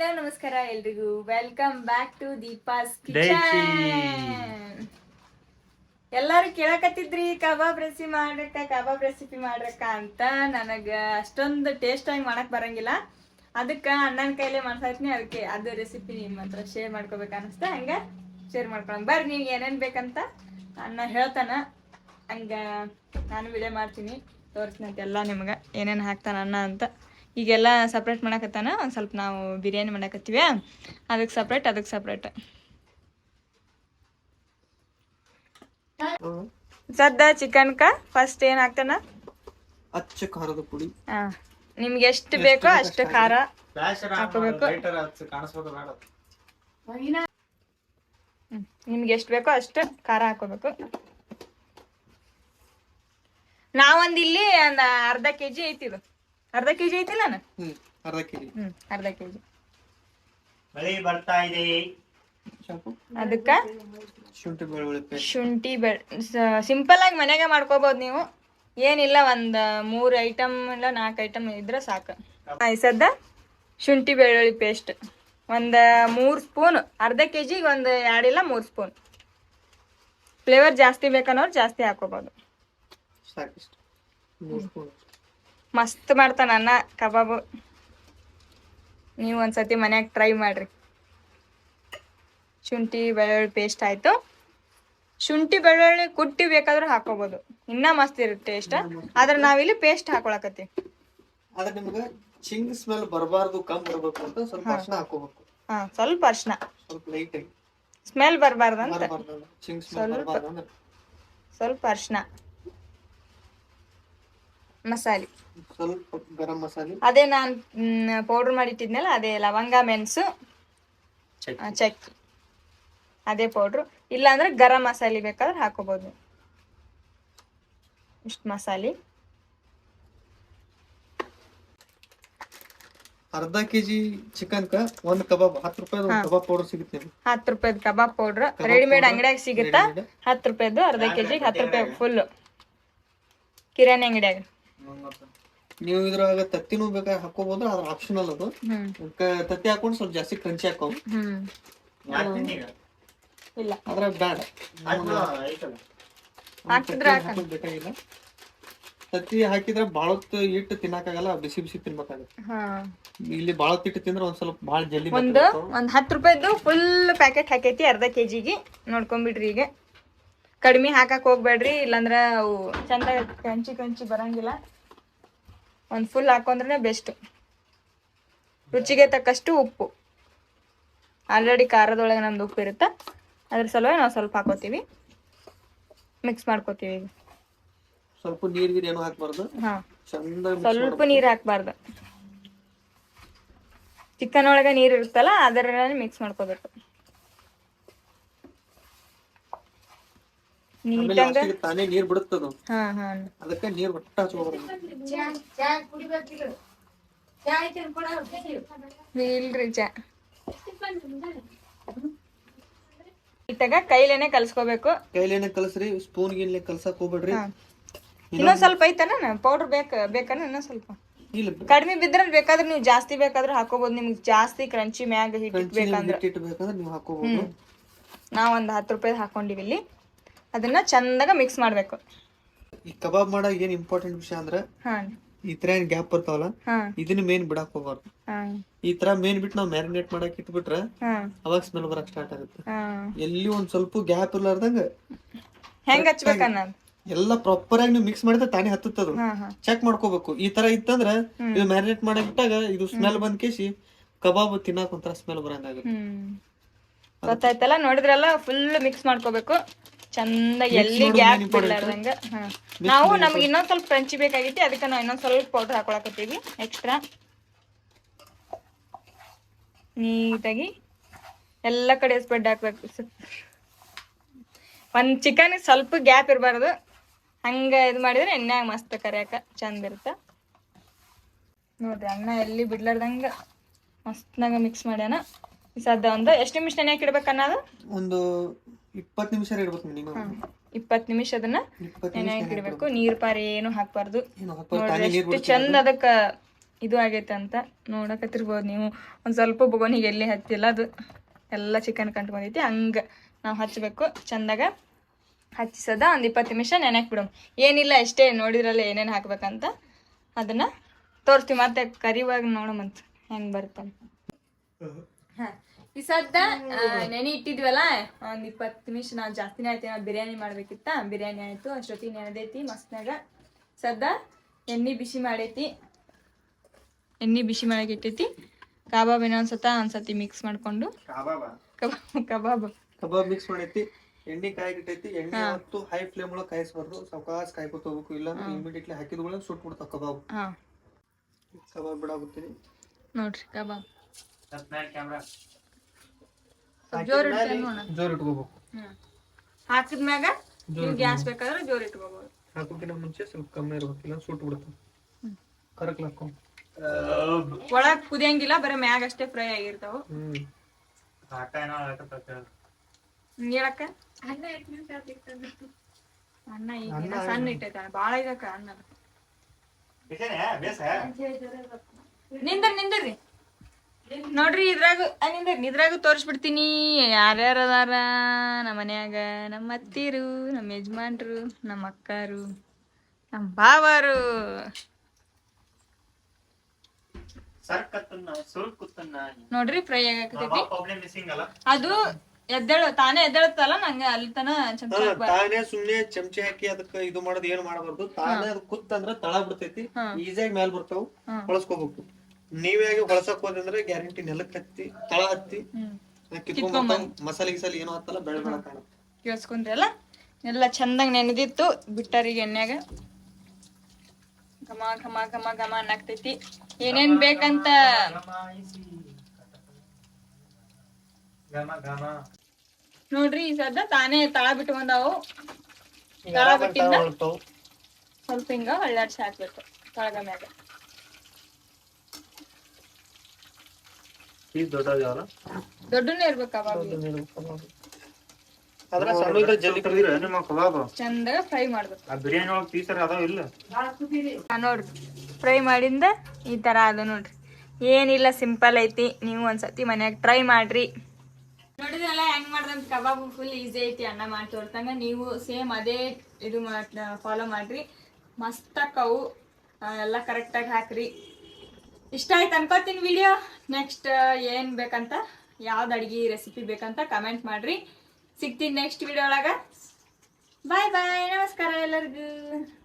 Hello ನಮಸ್ಕಾರ ಎಲ್ರಿಗೂ welcome back to Deepa's kitchen. ಎಲ್ಲಾರು ಕೇಳಕತ್ತಿದ್ರಿ ಕಬಾಬ್ ರೆಸಿಪಿ ಮಾಡ್ರಕ್ಕ ಅಂತ. ನನಗ ಅಷ್ಟೊಂದು ಟೇಸ್ಟ್ ಆಗಿ ಮಾಡಕ್ ಬರಂಗಿಲ್ಲ, ಅದಕ್ಕೆ ಅಣ್ಣನ ಕೈಲೇ ಮಾಡ್ಸಾಯ್ತೀನಿ. ಅದಕ್ಕೆ ಅದು ರೆಸಿಪಿ ನಿಮ್ಮ ಹತ್ರ ಶೇರ್ ಮಾಡ್ಕೋಬೇಕು ಅನಿಸ್ತ, ಹಂಗ ಶೇರ್ ಮಾಡ್ಕೊಳಂಗ್ ಬರ್ರಿ. ನೀವು ಏನೇನು ಬೇಕಂತ ಅಣ್ಣ ಹೇಳ್ತಾನ, ಹಂಗ ನಾನು ವಿಡಿಯೋ ಮಾಡ್ತೀನಿ, ತೋರಿಸ್ನಂತೆ ಎಲ್ಲ ನಿಮ್ಗೆ ಏನೇನು ಹಾಕ್ತಾನ ಅಣ್ಣ ಅಂತ. ಈಗೆಲ್ಲ ಸಪ್ರೇಟ್ ಮಾಡಕತ್ತಾನ. ಒಂದು ಸ್ವಲ್ಪ ನಾವು ಬಿರಿಯಾನಿ ಮಾಡಕತ್ತೀವಿ, ಅದಕ್ಕೆ ಸಪ್ರೇಟ್ ಸದ್ದ ಚಿಕನ್ಕ ಫಸ್ಟ್ ಏನ್ ಹಾಕ್ತಾನ, ಅಚ್ಚ ಖಾರದ ಪುಡಿ. ನಿಮ್ಗೆ ಎಷ್ಟು ಬೇಕೋ ಅಷ್ಟು ಖಾರ ಹಾಕೋಬೇಕು. ನಿಮ್ಗೆ ಎಷ್ಟು ಬೇಕೋ ಅಷ್ಟು ಖಾರ ಹಾಕೋಬೇಕು. ನಾವೊಂದ್ ಇಲ್ಲಿ ಒಂದ್ ಅರ್ಧ ಕೆಜಿ ಐತಿದು, ಅರ್ಧ ಕೆಜಿ ಐತಿಲ್ಲ ಅರ್ಧ ಕೆಜಿ ಮಳೆ ಬರ್ತಾ ಇದೆ. ಅದಕ್ಕ ಶುಂಠಿ ಸಿಂಪಲ್ ಆಗಿ ಮನೆಗೆ ಮಾಡ್ಕೋಬಹುದು ನೀವು, ಏನಿಲ್ಲ. ಒಂದ್ 3 ಐಟಮ್ ಇಲ್ಲ 4 ಐಟಮ್ ಇದ್ರೆ ಸಾಕು. ಸದ್ದ ಶುಂಠಿ ಬೆಳ್ಳುಳ್ಳಿ ಪೇಸ್ಟ್ ಒಂದ್ 3 ಸ್ಪೂನ್, ಅರ್ಧ ಕೆಜಿಗೆ ಒಂದ್ 2 ಇಲ್ಲ 3 ಸ್ಪೂನ್. ಫ್ಲೇವರ್ ಜಾಸ್ತಿ ಬೇಕನ್ನೋರು ಜಾಸ್ತಿ ಹಾಕೋಬಹುದು. ಮಸ್ತ್ ಮಾಡ್ತಾನ ಅಣ್ಣ ಕಬಾಬು, ನೀವು ಒಂದ್ಸತಿ ಮನ್ಯಾಗ ಟ್ರೈ ಮಾಡ್ರಿ. ಶುಂಠಿ ಬೆಳ್ಳುಳ್ಳಿ ಪೇಸ್ಟ್ ಆಯ್ತು. ಶುಂಠಿ ಬೆಳ್ಳುಳ್ಳಿ ಕುಟ್ಟಿ ಬೇಕಾದ್ರೂ ಹಾಕೋಬಹುದು, ಇನ್ನ ಮಸ್ತ್ ಇರುತ್ತೆ ಟೇಸ್ಟ್. ಆದ್ರೆ ನಾವಿಲ್ಲಿ ಪೇಸ್ಟ್ ಹಾಕೊಳಕತ್ತೀವಿ. ಆದ್ರೆ ನಿಮ್ಗೆ ಚಿಂಗ್ ಸ್ಮೆಲ್ ಬರಬಾರ್ದು, ಕಮ್ ಬರಬೇಕು ಅಂತ ಸ್ವಲ್ಪ ಅರ್ಶನ ಹಾಕೋಬೇಕು. ಸ್ವಲ್ಪ ಅರ್ಶನ, ಸ್ವಲ್ಪ ಲೈಟ್ ಆಗಿ ಸ್ಮೆಲ್ ಬರಬಾರ್ದಂತ ಚಿಂಗ್ ಸ್ಮೆಲ್ ಬರಬಾರ್ದು. ಸ್ವಲ್ಪ ಅರ್ಶನ, ಮಸಾಲೆ ಸ್ವಲ್ಪ ಗರಂ ಮಸಾಲೆ, ಅದೇ ನಾನು ಪೌಡರ್ ಮಾಡಿಟ್ಟಿದ್ನಲ್ಲ, ಅದೇ ಲವಂಗ ಮೆಣಸು ಚಕ್ಕಿ, ಅದೇ ಪೌಡ್ರು. ಇಲ್ಲಾಂದ್ರೆ ಗರಂ ಮಸಾಲೆ ಬೇಕಾದ್ರೆ ಹಾಕೋಬಹುದು. ಇಷ್ಟು ಮಸಾಲೆ. ಅರ್ಧ ಕೆಜಿ ಚಿಕನ್ ಕ ಒಂದ್ ಕಬಾಬ್ 10 ರೂಪಾಯಿ ಕಬಾಬ್ ಪೌಡರ್ ಸಿಗುತ್ತೆ. 10 ರೂಪಾಯಿದ್ ಕಬಾಬ್ ಪೌಡ್ರ್ ರೆಡಿಮೇಡ್ ಅಂಗಡಿಯಾಗ ಸಿಗುತ್ತಾ. 10 ರೂಪಾಯಿದ್ದು ಅರ್ಧ ಕೆಜಿಗೆ 10 ರೂಪಾಯಿ ಫುಲ್ ಕಿರಾಣಿ ಅಂಗಡಿಯಾಗ. ನೀವು ಇದ್ರಾಗ ತತ್ತಿನೂ ಬೇಕಾದ್ರೆ ಹಾಕೋಬಹುದು, ಅದ್ರ ಆಪ್ಷನಲ್ ಅದು. ತತ್ತಿ ಹಾಕೊಂಡು ಸ್ವಲ್ಪ ಜಾಸ್ತಿ ಕ್ರಂಚಿ ಹಾಕೋ. ಇಲ್ಲ ಅದ್ರ ಬ್ಯಾಡ, ಹಾಕಿದ್ರೆ ಬೇಕಾಗಿಲ್ಲ. ತತ್ತಿ ಹಾಕಿದ್ರೆ ಬಾಳತ್ ಇಟ್ಟು ತಿನ್ನಕ್ಕಾಗಲ್ಲ, ಬಿಸಿ ಬಿಸಿ ತಿನ್ಬೇಕಾಗುತ್ತೆ. ಇಲ್ಲಿ ಬಾಳತ್ ಇಟ್ಟು ತಿಂದ್ರೆ ಒಂದ್ ಸ್ವಲ್ಪ ಬಾಳ ಜಲ್ದಿ. ಒಂದ್ 10 ರೂಪಾಯಿದ್ದು ಫುಲ್ ಪ್ಯಾಕೆಟ್ ಹಾಕೈತಿ ಅರ್ಧ ಕೆಜಿಗೆ. ನೋಡ್ಕೊಂಬಿಡ್ರಿ, ಈಗ ಕಡಿಮೆ ಹಾಕಕ್ ಹೋಗ್ಬೇಡ್ರಿ, ಇಲ್ಲಾಂದ್ರ ಅವು ಚಂದ ಕಂಚಿ ಬರಂಗಿಲ್ಲ. ಒಂದ್ ಫುಲ್ ಹಾಕೊಂಡ್ರೆ ಬೆಸ್ಟ್. ರುಚಿಗೆ ತಕ್ಕಷ್ಟು ಉಪ್ಪು, ಆಲ್ರೆಡಿ ಖಾರದೊಳಗೆ ನಮ್ದು ಉಪ್ಪು ಇರುತ್ತೆ, ಅದ್ರ ಸಲುವಾಗಿ ನಾವು ಸ್ವಲ್ಪ ಹಾಕೋತೀವಿ, ಮಿಕ್ಸ್ ಮಾಡ್ಕೋತೀವಿ. ಸ್ವಲ್ಪ ನೀರ್ ಏನು ಹಾಕ್ಬಾರ್ದು, ಸ್ವಲ್ಪ ನೀರ್ ಹಾಕ್ಬಾರ್ದು. ಚಿಕನ್ ಒಳಗೆ ನೀರ್ ಇರುತ್ತಲ್ಲ, ಅದರ ಮಿಕ್ಸ್ ಮಾಡ್ಕೋಬೇಕು ತಾನೇ ನೀರ್ ಬಿಡುತ್ತದು. ಅದಕ್ಕೆ ನೀರ್ ಒಟ್ಟ ಹಚ್ಕೋಬಾರ್ದು. ಇಲ್ರಿ ಚಾ ಇಟ್ಟಾಗ ಕೈಲೇನೆ ಕಲ್ಸ್ಕೋಬೇಕು. ಕೈಲೇನೆ ಕಲಸ್ರಿ, ಸ್ಪೂನ್ ಗಿನ್ಲೆ ಕಲ್ಸಕ್ ಹೋಗ್ಬೇಡ್ರಿ. ಇನ್ನೊಂದ್ ಸ್ವಲ್ಪ ಐತನ ಪೌಡರ್ ಬೇಕನ, ಇನ್ನೊಂದ್ ಸ್ವಲ್ಪ ಕಡಿಮೆ ಬಿದ್ರೆ ಬೇಕಾದ್ರೆ ನೀವು ಜಾಸ್ತಿ ಬೇಕಾದ್ರೆ ಹಾಕೋಬಹುದು. ನಿಮ್ಗೆ ಜಾಸ್ತಿ ಕ್ರಂಚಿ ಮ್ಯಾಗ ಹಿಟ್ ಬೇಕಂದ್ರೆ ನೀವು ಹಾಕೋಬಹುದು. ನಾವ್ ಒಂದ್ 10 ರೂಪಾಯಿ ಹಾಕೊಂಡಿವಿ ಇಲ್ಲಿ. ಅದನ್ನ ಚಂದಾಗ ಮಿಕ್ಸ್ ಮಾಡ್ಬೇಕು. ಈ ಕಬಾಬ್ ಮಾಡೋ ಏನ್ ಇಂಪಾರ್ಟೆಂಟ್ ವಿಷಯ ಅಂದ್ರೆ, ಈ ತರ ಏನ್ ಗ್ಯಾಪ್ ಬರ್ತಾವಲ್ಲ, ಇದನ್ನ ಮೇನ್ ಬಿಡಾಕ್ ಹೋಗ್ಬಾರ್ದು. ಈ ತರ ಮೇನ್ ಬಿಟ್ಟು ನಾವ್ ಮ್ಯಾರಿನೇಟ್ ಮಾಡಕ್ ಇಟ್ಬಿಟ್ರೆ ಅವಾಗ ಸ್ಮೆಲ್ ಬರಕ್ ಸ್ಟಾರ್ಟ್ ಆಗುತ್ತೆ. ಎಲ್ಲಿ ಒಂದ್ ಸ್ವಲ್ಪ ಗ್ಯಾಪ್ ಇರ್ಲಾರ್ದಂಗ ಹೆಂಗ್ ಹಚ್ಬೇಕನ್ನ ಎಲ್ಲ ಪ್ರಾಪರ್ ಆಗಿ ನೀವು ಮಿಕ್ಸ್ ಮಾಡಿದ್ರೆ ತಾನೇ ಹತ್ತದ. ಚೆಕ್ ಮಾಡ್ಕೋಬೇಕು. ಈ ತರ ಇತ್ತಂದ್ರ ಇದು ಮ್ಯಾರಿನೇಟ್ ಮಾಡಕ್ ಇಟ್ಟಾಗ ಇದು ಸ್ಮೆಲ್ ಬಂದ್ ಕೇಸಿ ಕಬಾಬ್ ತಿನ್ನಾಕ ಒಂಥರ ಸ್ಮೆಲ್ ಬರಂಗಾಗುತ್ತೆ. ಗೊತ್ತಾಯ್ತಲ್ಲ, ನೋಡಿದ್ರಲ್ಲ, ಫುಲ್ ಮಿಕ್ಸ್ ಮಾಡ್ಕೋಬೇಕು ಚಂದ, ಎಲ್ಲಿ ಗ್ಯಾಪ್ ಬಿಡ್ಲಾರ್ದಂಗ. ನಾವು ನಮ್ಗೆ ಇನ್ನೊಂದ್ ಸ್ವಲ್ಪ ಕ್ರಂಚಿ ಬೇಕಾಗಿತ್ತು, ಅದಕ್ಕೆ ನಾವು ಇನ್ನೊಂದ್ ಸ್ವಲ್ಪ ಪೌಡರ್ ಹಾಕೊಳಕತ್ತೀವಿ ಎಕ್ಸ್ಟ್ರಾ. ನೀಟಾಗಿ ಎಲ್ಲ ಕಡೆ ಸ್ಪ್ರೆಡ್ ಹಾಕ್ಬೇಕು. ಒಂದ್ ಚಿಕನ್ ಸ್ವಲ್ಪ ಗ್ಯಾಪ್ ಇರಬಾರ್ದು, ಹಂಗ ಇದು ಮಾಡಿದ್ರೆ ಎಣ್ಣೆಯಾಗ ಮಸ್ತ್ ಕರಿಯಾಕ ಚಂದ ಇರುತ್ತೆ. ನೋಡ್ರಿ, ಅನ್ನ ಎಲ್ಲಿ ಬಿಡ್ಲಾರ್ದಂಗ ಮಸ್ತ್ನಾಗ ಮಿಕ್ಸ್ ಮಾಡ್ಯಾನ. ಸದ್ದ ಒಂದು ಎಷ್ಟು ನಿಮಿಷ ನೆನೆಯಕ್ಕೆ ಇಡ್ಬೇಕು ಅನ್ನೋದು, ಒಂದು 20 ನಿಮಿಷ ಇಡ್ಬೇಕು ಮಿನಿಮಮ್. 20 ನಿಮಿಷ ಅದನ್ನ ನೆನೆಯಕ್ಕೆ ಇಡ್ಬೇಕು. ನೀರ್ ಪಾರಿ ಏನು ಹಾಕ್ಬಾರ್ದು. ನೋಡ್ರಿ ಎಷ್ಟು ಚಂದ ಅದಕ್ಕ ಇದು ಆಗೈತೆ ಅಂತ ನೋಡಕತ್ತಿರ್ಬೋದು ನೀವು. ಒಂದು ಸ್ವಲ್ಪ ಬೊಗೋನಿಗೆ ಎಲ್ಲಿ ಹತ್ತಿಲ್ಲ, ಅದು ಎಲ್ಲ ಚಿಕನ್ ಕಂಟ್ಕೊಂಡೈತಿ. ಹಂಗೆ ನಾವು ಹಚ್ಚಬೇಕು ಚಂದಾಗ. ಹಚ್ಚಿಸೋದ ಒಂದು 20 ನಿಮಿಷ ನೆನೆಕ್ ಬಿಡೋಮ್. ಏನಿಲ್ಲ ಇಷ್ಟೇ, ನೋಡಿದ್ರಲ್ಲ ಏನೇನು ಹಾಕ್ಬೇಕಂತ ಅದನ್ನು ತೋರಿಸ್ತೀವಿ. ಮತ್ತೆ ಕರಿವಾಗ ನೋಡಮಂತ ಹೆಂಗೆ ಬರ್ತಂತ. ಹಾಂ, ಈ ಸದ್ದ ನೆನೆ ಇಟ್ಟಿದ್ವಲ್ಲ ಒಂದು 20 ನಿಮಿಷ. ನಾವು ಜಾಸ್ತಿನೇ ಆಯ್ತು, ನಾವು ಬಿರಿಯಾನಿ ಮಾಡ್ಬೇಕಿತ್ತ. ಬಿರಿಯಾನಿ ಆಯಿತು, ಅಷ್ಟೊತ್ತಿಗೆ ನೆನೆದೈತಿ ಮಸ್ತ್ನಾಗ. ಸದ್ದ ಎಣ್ಣೆ ಬಿಸಿ ಮಾಡೈತಿ, ಎಣ್ಣೆ ಬಿಸಿ ಮಾಡಕ್ಕೆ ಇಟ್ಟೈತಿ. ಕಬಾಬ್ ಒಂದ್ಸತಿ ಮಿಕ್ಸ್ ಮಾಡಿಕೊಂಡು ಕಬಾಬ್ ಮಿಕ್ಸ್ ಮಾಡೈತಿ. ಎಣ್ಣೆ ಕಾಯಿಗಿಟ್ಟೈತಿ. ಎಣ್ಣೆ ಮತ್ತು ಹೈ ಫ್ಲೇಮ್ ಒಳಗೆ ಕಾಯಿಸ್ಬಾರ್ದು, ಸಾವಕಾಶ ಕಾಯ್ಕೊತ ಹೋಗ್ಬೇಕು. ಇಲ್ಲ ಇಮಿಡಿಯೇಟ್ಲಿ ಹಾಕಿದ್ಕೊಳ್ಳಿ ಸುಟ್ಟು ಬಿಡ್ತಾವ ಕಬಾಬ್. ಕಬಾಬ್ ಬಿಡಾಗುತ್ತೀನಿ ನೋಡ್ರಿ. ಕಬಾಬ್ ಜೋರ್ ಇಟ್ಕೋಬೇಕು. ಹಾಕಿದ್ಮ್ಯಾಗ ನೀವು ಗ್ಯಾಸ್ ಬೇಕಾದ್ರೆ ಜೋರ್ ಇಟ್ಕೋಬಹುದು. ಹಾಕೋಕಿನ ಮುಂಚೆ ಸ್ವಲ್ಪ ಕಮ್ಮಿ ಇರ್ಬೇಕಿಲ್ಲ, ಸುಟ್ಟು ಬಿಡ್ತಾವ. ಕರಕ್ಲ ಹಾಕೋ ಒಳಗ್ ಕುದಿಯಂಗಿಲ್ಲ, ಬರೀ ಮ್ಯಾಗ ಅಷ್ಟೇ ಫ್ರೈ ಆಗಿರ್ತಾವ. ಹೇಳಕ್ಕ ಅನ್ನ ಈಗ ಸಣ್ಣ ಇಟ್ಟೈತ, ಬಾಳ ಇದಕ್ಕ ಅನ್ನ. ನಿಂದ್ರಿ ನೋಡ್ರಿ, ಇದ್ರಾಗ ತೋರಿಸ್ಬಿಡ್ತೀನಿ ಯಾರ್ಯಾರ ಅದಾರ ನಮ್ಮ ಮನ್ಯಾಗ. ನಮ್ಮ ಅತ್ತಿರು, ನಮ್ಮ ಯಜಮಾನ್ರು, ನಮ್ಮ ಅಕ್ಕಾರು, ನಮ್ಮ ಬಾವಾರು. ನೋಡ್ರಿ ಫ್ರೈ ಆಗಕತ್ತೈತಿ. ಅದು ತಾನೇ ಎದ್ದೇಳುತ್ತಲ್ಲ, ನಂಗೆ ಅಲ್ಲಿ ತನ ತಾನೇ ಸುಮ್ನೆ ಚಮಚಿ ಹಾಕಿ ಅದಕ್ಕ ಇದು ಮಾಡೋದು ಏನ್ ಮಾಡಬಾರ್ದು. ತಾನೇ ಅದ್ ಕುತ್ತಂದ್ರ ತಳ ಬಿಡ್ತೈತಿ, ಈಸಿಯಾಗಿ ಮ್ಯಾಲ್ ಬರ್ತಾವ. ಹೊಳಸ್ಕೋಬೇಕು. ನೀವ್ಯಾಗಿ ಹೊಳಸಕ್ ಹೋದಂದ್ರೆ ಗ್ಯಾರಂಟಿ ನೆಲಕ್ ಹತ್ತಿ ತಳ ಹತ್ತಿ ಮಸಾಲೆ ಗಿಸಾಲಿ ಏನೋ ಹತ್ತಲ್ಲ, ಬೆಳೆ ಬೆಳ ಕಾಣುತ್ತೆ. ಕೇಳಿಸ್ಕೊಂಡ್ರಲ್ಲ, ಎಲ್ಲ ಚಂದಾಗ ನೆನೆದಿತ್ತು. ಬಿಟ್ಟರಿಗೆ ಎಣ್ಣೆಗ ಘಮ ಘಮ ಘಮ ಘಮ ಅನ್ನಕ್ತೈತಿ. ಏನೇನ್ ಬೇಕಂತ ನೋಡ್ರಿ. ಈ ಸದ್ದ ತಾನೇ ತಳ ಬಿಟ್ಟು ಬಂದಾವು. ತಳ ಬಿಟ್ಟಿಂದ ಸ್ವಲ್ಪ ಹಿಂಗ ಹಳ್ಳಾಡ್ಸಿ ಹಾಕ್ಬೇಕು ತಳಗ ಮ್ಯಾಗ. ದೊಡ್ಡನೇ ಇರ್ಬೇಕು ಕಬಾಬ್. ಚಂದಾಗ ಫ್ರೈ ಮಾಡ್ಬೇಕು. ನೋಡ್ರಿ, ಫ್ರೈ ಮಾಡಿಂದ ಈ ತರ ಅದು ನೋಡ್ರಿ. ಏನಿಲ್ಲ, ಸಿಂಪಲ್ ಐತಿ. ನೀವು ಒಂದ್ಸತಿ ಮನ್ಯಾಗ ಟ್ರೈ ಮಾಡ್ರಿ. ನೋಡಿದ್ರಲ್ಲ ಹೆಂಗ್ ಮಾಡ್ದಂತ ಕಬಾಬ್. ಫುಲ್ ಈಸಿ ಐತಿ, ಅನ್ನ ಮಾಡಿ ತೋರ್ತಂಗ. ನೀವು ಸೇಮ್ ಅದೇ ಇದು ಫಾಲೋ ಮಾಡ್ರಿ. ಮಸ್ತ್ ಅಕ್ಕವು ಎಲ್ಲ ಕರೆಕ್ಟಾಗಿ ಹಾಕ್ರಿ. ಇಷ್ಟ ಆಯ್ತು ಅನ್ಕೋತೀನಿ ವಿಡಿಯೋ. ನೆಕ್ಸ್ಟ್ ಏನ್ ಬೇಕಂತ, ಯಾವ್ದು ಅಡಿಗೆ ರೆಸಿಪಿ ಬೇಕಂತ ಕಮೆಂಟ್ ಮಾಡ್ರಿ. ಸಿಗ್ತೀನಿ ನೆಕ್ಸ್ಟ್ ವಿಡಿಯೋ ಒಳಗ. ಬಾಯ್ ಬಾಯ್, ನಮಸ್ಕಾರ ಎಲ್ಲರಿಗೂ.